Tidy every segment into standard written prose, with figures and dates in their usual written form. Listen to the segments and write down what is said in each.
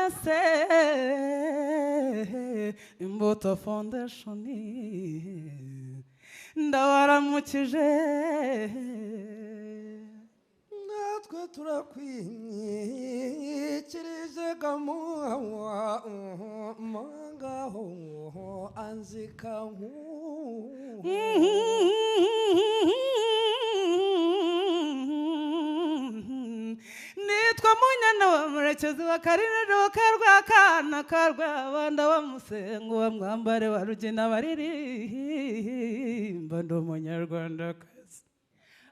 mwese Imbuto Foundation ndabaramukije natwe turakwikirije gamuwa mangaho anzika nitwa Munyana wa Murekezi wa Kariniro karwa kana karwa abanda bamusengo wa mwambare wa Rugina baririmba ndi umunyarwandakazi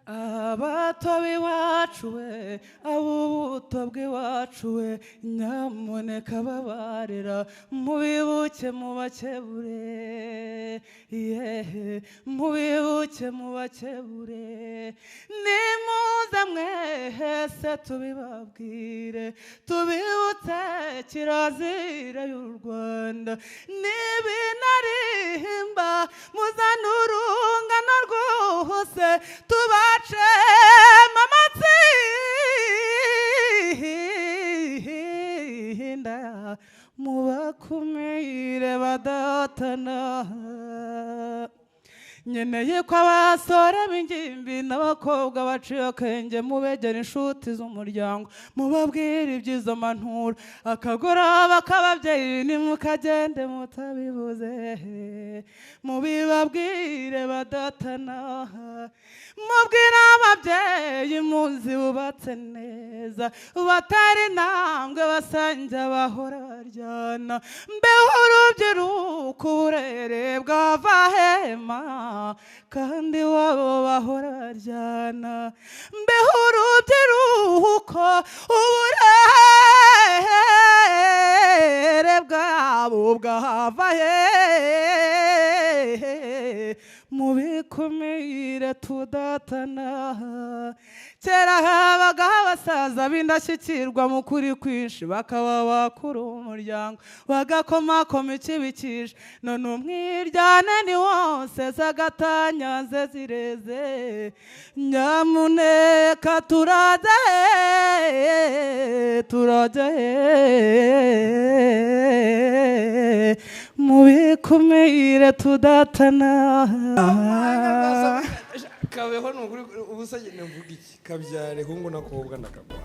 abato b'iwacu we abubuto bw'iwacu we nyamuneka babarira mubibuke mubakebure yehe mubibuke mubakebure nimuze mwese tubibabwire tubibutse kirazira y'u Rwanda nibinarimba muzana urungano rwose tubace mamatsinda mubakumire badatana nyeneye ko abasore b'ingimbi n'abakobwa baciye akenge mubegera inshuti z'umuryango mubabwire iby'izo mantura akagoroba k'ababyeyi nimukagende mutabibuze mubibabwire badatana mubwire ababyeyi muzi bubatse neza batari intambwe basanja bahora baryana mbeho urubyiruko uburere bwava hema kandi wabo bahora baryana mbeho urubyiruko uburere bwabo bwava hehe mubikumire tudatana kera habagaho abasaza b'indashyikirwa mu kuri kwinshi bakaba bakuru umuryango bagakomakoma ikibikisha none umwiryane ni wose z'agatanyanze zireze nyamuneka turajya mubikumire tudatana kabeho n'ukuri ubusagene mvuga iki kabyare hungu nakobwa nakagwa